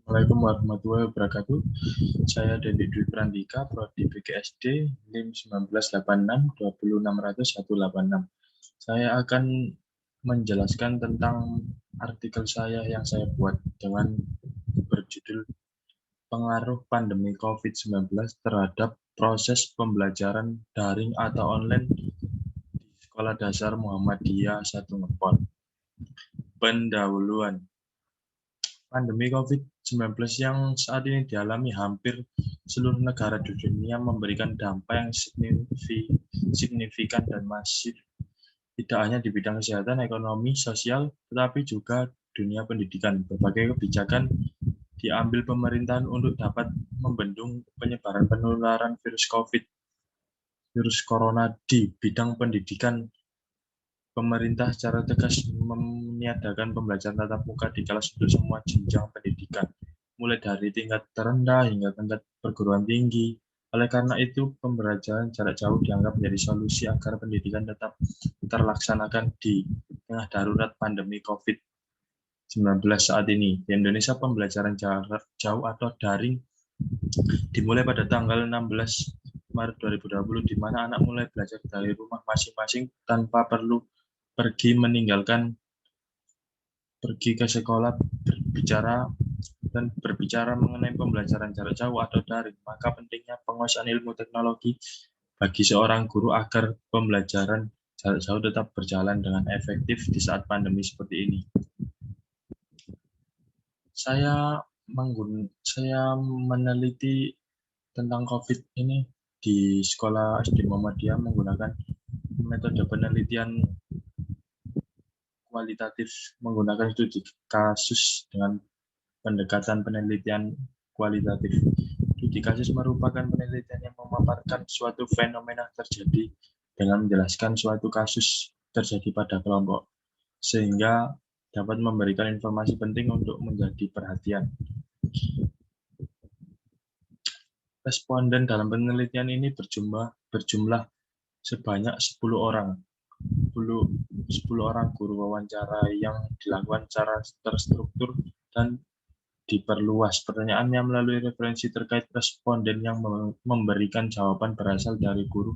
Assalamualaikum warahmatullahi wabarakatuh. Saya Dendi Dwi Prandika, Prodi BGSD, NIM 1986 Saya akan menjelaskan tentang artikel saya yang saya buat dengan berjudul Pengaruh Pandemi COVID-19 terhadap proses pembelajaran daring atau online di Sekolah Dasar Muhammadiyah 1 Ngepol. Pendahuluan. Pandemi COVID-19 yang saat ini dialami hampir seluruh negara di dunia memberikan dampak yang signifikan dan masif, tidak hanya di bidang kesehatan, ekonomi, sosial, tetapi juga dunia pendidikan. Berbagai kebijakan diambil pemerintahan untuk dapat membendung penyebaran penularan virus corona di bidang pendidikan. Pemerintah secara tegas meniadakan pembelajaran tatap muka di kelas untuk semua jenjang pendidikan, mulai dari tingkat terendah hingga tingkat perguruan tinggi. Oleh karena itu, pembelajaran jarak jauh dianggap menjadi solusi agar pendidikan tetap terlaksanakan di tengah darurat pandemi COVID-19 saat ini. Di Indonesia, pembelajaran jarak jauh atau daring dimulai pada tanggal 16 Maret 2020, di mana anak mulai belajar dari rumah masing-masing tanpa perlu pergi ke sekolah. Berbicara mengenai pembelajaran jarak jauh atau daring, maka pentingnya penguasaan ilmu teknologi bagi seorang guru agar pembelajaran jarak jauh tetap berjalan dengan efektif di saat pandemi seperti ini. Saya meneliti tentang COVID ini di Sekolah SD Muhammadiyah menggunakan metode penelitian kualitatif, menggunakan studi kasus dengan pendekatan penelitian kualitatif. Studi kasus merupakan penelitian yang memaparkan suatu fenomena terjadi dengan menjelaskan suatu kasus terjadi pada kelompok, sehingga dapat memberikan informasi penting untuk menjadi perhatian. Responden dalam penelitian ini berjumlah sebanyak 10 orang. 10 orang guru wawancara yang dilakukan secara terstruktur dan diperluas. Pertanyaannya melalui referensi terkait responden yang memberikan jawaban berasal dari guru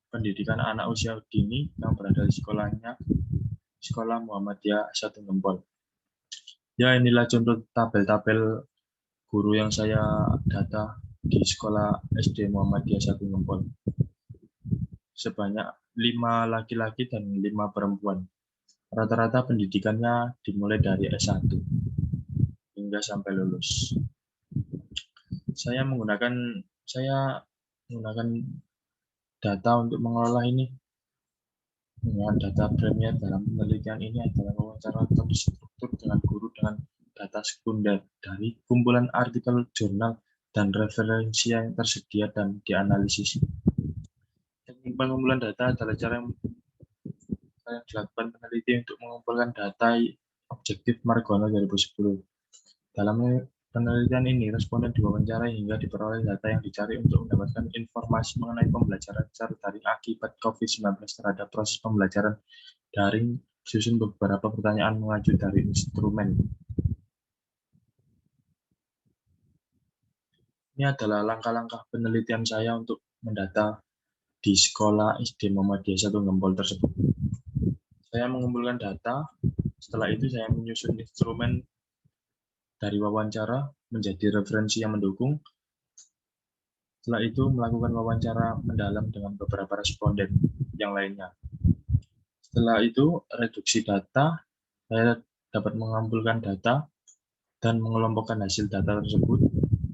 pendidikan anak usia dini yang berada di Sekolah Muhammadiyah 1 Ngempol. Ya, inilah contoh tabel-tabel guru yang saya data di Sekolah SD Muhammadiyah 1 Ngempol. Sebanyak 5 laki-laki dan 5 perempuan. Rata-rata pendidikannya dimulai dari S1 hingga sampai lulus. Saya menggunakan data untuk mengelola ini. Dengan data Premier dalam penelitian ini adalah wawancara terstruktur dengan guru dengan data sekunder dari kumpulan artikel jurnal dan referensi yang tersedia dan dianalisis. Teknik pengumpulan data adalah cara yang dilakukan peneliti untuk mengumpulkan data objektif Margono 2010. Dalam penelitian ini, responden diwawancarai hingga diperoleh data yang dicari untuk mendapatkan informasi mengenai pembelajaran secara daring akibat COVID-19 terhadap proses pembelajaran daring, disusun beberapa pertanyaan mengacu dari instrumen. Ini adalah langkah-langkah penelitian saya untuk mendata di Sekolah SD Muhammadiyah 1 Ngempol tersebut. Saya mengumpulkan data, setelah itu saya menyusun instrumen dari wawancara menjadi referensi yang mendukung. Setelah itu melakukan wawancara mendalam dengan beberapa responden yang lainnya. Setelah itu reduksi data, saya dapat mengumpulkan data dan mengelompokkan hasil data tersebut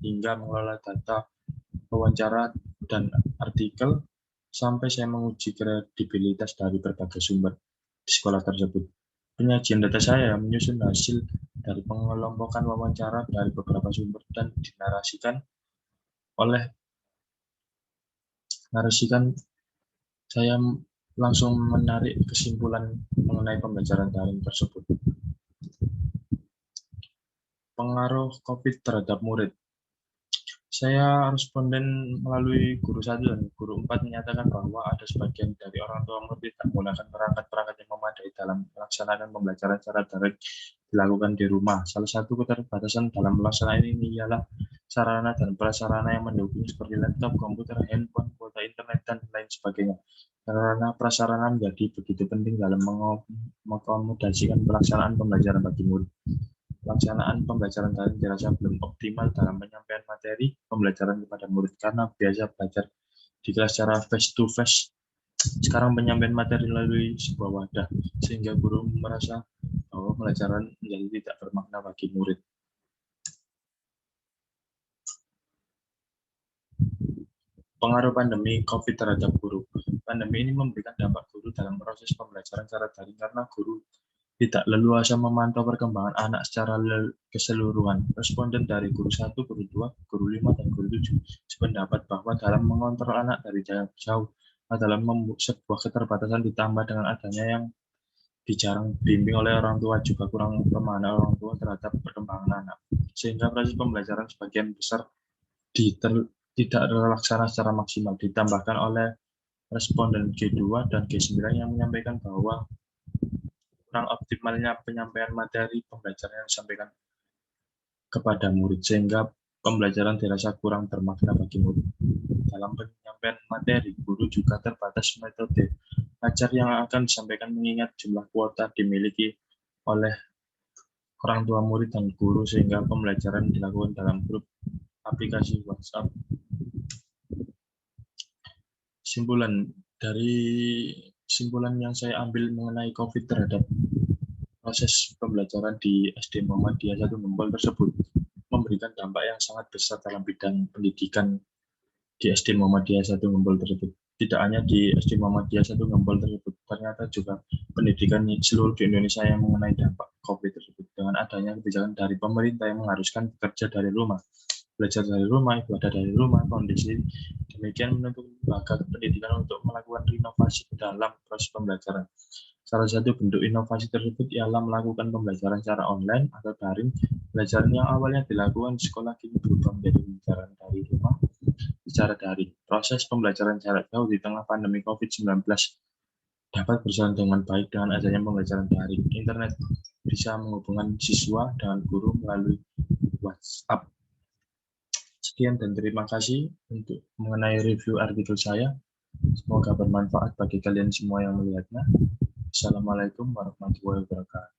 hingga mengelola data wawancara dan artikel sampai saya menguji kredibilitas dari berbagai sumber di sekolah tersebut. Penyajian data saya menyusun hasil dari pengelompokan wawancara dari beberapa sumber dan dinarasikan. Saya langsung menarik kesimpulan mengenai pembelajaran daring tersebut. Pengaruh COVID terhadap murid. Saya responden melalui guru 1 dan guru 4 menyatakan bahwa ada sebagian dari orang tua murid tidak menggunakan perangkat-perangkat yang memadai dalam melaksanakan pembelajaran secara daring dilakukan di rumah. Salah satu keterbatasan dalam pelaksanaan ini ialah sarana dan prasarana yang mendukung seperti laptop, komputer, handphone, kuota internet, dan lain sebagainya. Sarana prasarana menjadi begitu penting dalam mengakomodasikan pelaksanaan pembelajaran bagi murid. Pelaksanaan pembelajaran daring dirasa belum optimal dalam penyampaian materi pembelajaran kepada murid karena biasa belajar di kelas secara face-to-face. Sekarang penyampaian materi melalui sebuah wadah, sehingga guru merasa bahwa pembelajaran menjadi tidak bermakna bagi murid. Pengaruh pandemi COVID terhadap guru. Pandemi ini memberikan dampak guru dalam proses pembelajaran secara daring karena guru tidak leluasa memantau perkembangan anak secara keseluruhan. Responden dari guru 1, guru 2, guru 5, dan guru 7 sependapat bahwa dalam mengontrol anak dari jarak jauh adalah sebuah keterbatasan ditambah dengan adanya yang dijarang bimbing oleh orang tua juga kurang pemahaman orang tua terhadap perkembangan anak. Sehingga proses pembelajaran sebagian besar tidak terlaksana secara maksimal. Ditambahkan oleh responden G2 dan G9 yang menyampaikan bahwa kurang optimalnya penyampaian materi pembelajaran yang disampaikan kepada murid, sehingga pembelajaran dirasa kurang bermakna bagi murid. Dalam penyampaian materi, guru juga terbatas metode ajar yang akan disampaikan mengingat jumlah kuota dimiliki oleh orang tua murid dan guru, sehingga pembelajaran dilakukan dalam grup aplikasi WhatsApp. Simpulan yang saya ambil mengenai COVID terhadap proses pembelajaran di SD Muhammadiyah 1 Gempol tersebut memberikan dampak yang sangat besar dalam bidang pendidikan di SD Muhammadiyah 1 Gempol tersebut. Tidak hanya di SD Muhammadiyah 1 Gempol tersebut, ternyata juga pendidikan seluruh di Indonesia yang mengenai dampak COVID tersebut. Dengan adanya kebijakan dari pemerintah yang mengharuskan bekerja dari rumah, belajar dari rumah, ibadah dari rumah, kondisi demikian menuntut lembaga pendidikan untuk melakukan inovasi dalam proses pembelajaran. Salah satu bentuk inovasi tersebut ialah melakukan pembelajaran secara online atau daring. Pembelajaran yang awalnya dilakukan di sekolah kini berubah menjadi pembelajaran dari rumah secara daring. Proses pembelajaran jarak jauh di tengah pandemi COVID-19 dapat berjalan dengan baik dengan adanya pembelajaran daring. Internet bisa menghubungkan siswa dengan guru melalui WhatsApp. Sekian dan terima kasih untuk mengenai review artikel saya. Semoga bermanfaat bagi kalian semua yang melihatnya. Assalamualaikum warahmatullahi wabarakatuh.